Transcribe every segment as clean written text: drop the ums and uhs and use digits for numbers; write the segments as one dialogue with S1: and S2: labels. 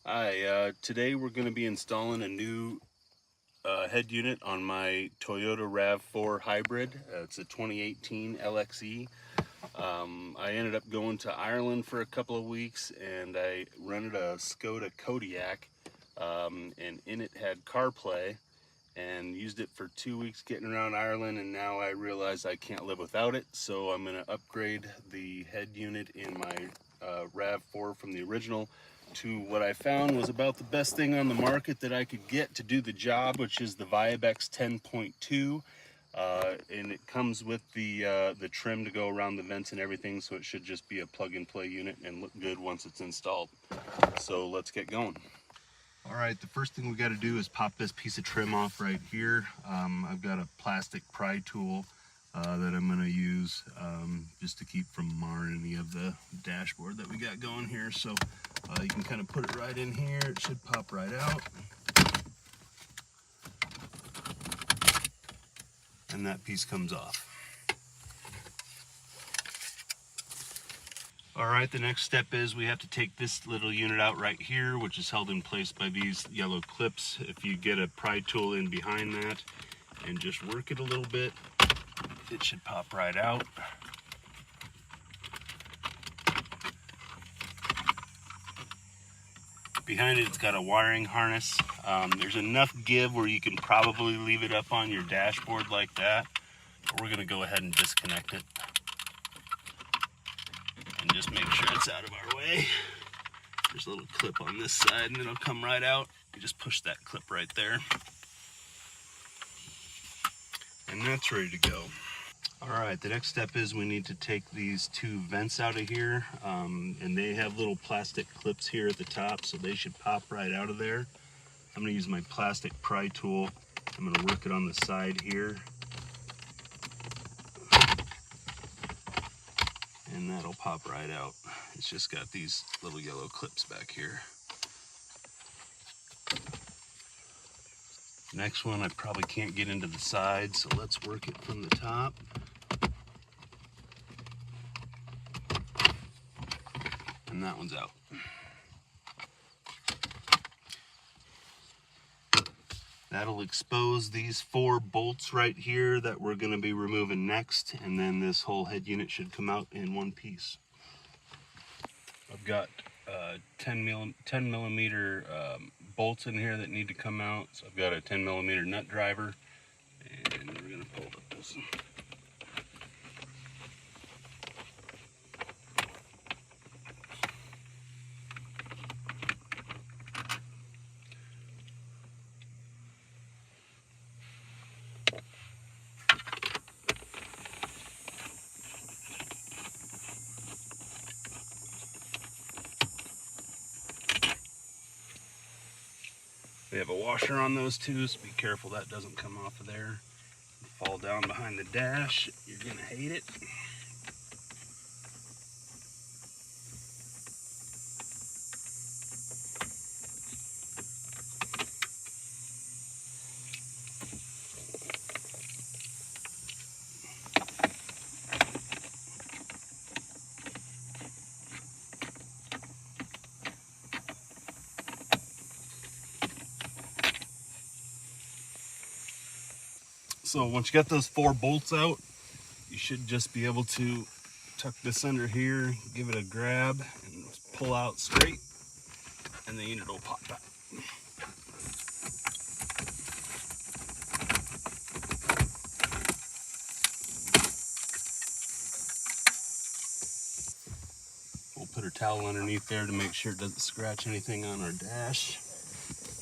S1: Hi, today we're going to be installing a new head unit on my Toyota RAV4 hybrid. It's a 2018 LXE. I ended up going to Ireland for a couple of weeks and I rented a Skoda Kodiaq, and in it had CarPlay, and used it for 2 weeks getting around Ireland, and now I realize I can't live without it, so I'm going to upgrade the head unit in my RAV4 from the original to what I found was about the best thing on the market that I could get to do the job, which is the Viabex 10.2. And it comes with the trim to go around the vents and everything, so it should just be a plug-and-play unit and look good once it's installed. So let's get going. All right, the first thing we got to do is pop this piece of trim off right here. I've got a plastic pry tool that I'm going to use just to keep from marring any of the dashboard that we got going here. So you can kind of put it right in here. It should pop right out. And that piece comes off. All right, the next step is we have to take this little unit out right here, which is held in place by these yellow clips. If you get a pry tool in behind that and just work it a little bit, it should pop right out. Behind it, it's got a wiring harness. There's enough give where you can probably leave it up on your dashboard like that. But we're gonna go ahead and disconnect it and just make sure it's out of our way. There's a little clip on this side and it'll come right out. You just push that clip right there. And that's ready to go. All right, the next step is we need to take these two vents out of here, and they have little plastic clips here at the top, so they should pop right out of there. I'm gonna use my plastic pry tool. I'm gonna work it on the side here. And that'll pop right out. It's just got these little yellow clips back here. Next one, I probably can't get into the side, so let's work it from the top. And that one's out. That'll expose these 4 bolts right here that we're going to be removing next, and then this whole head unit should come out in one piece. I've got 10 millimeter bolts in here that need to come out, so I've got a 10 millimeter nut driver, and we're going to pull up this. We have a washer on those too, so be careful that doesn't come off of there. Fall down behind the dash, you're gonna hate it. So once you got those 4 bolts out, you should just be able to tuck this under here, give it a grab, and pull out straight, and the unit will pop out. We'll put a towel underneath there to make sure it doesn't scratch anything on our dash.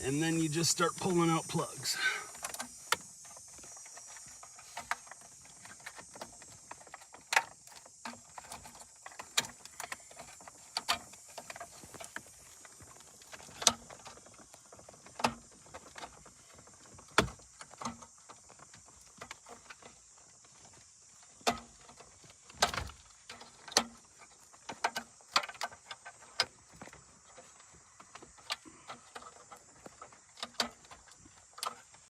S1: And then you just start pulling out plugs.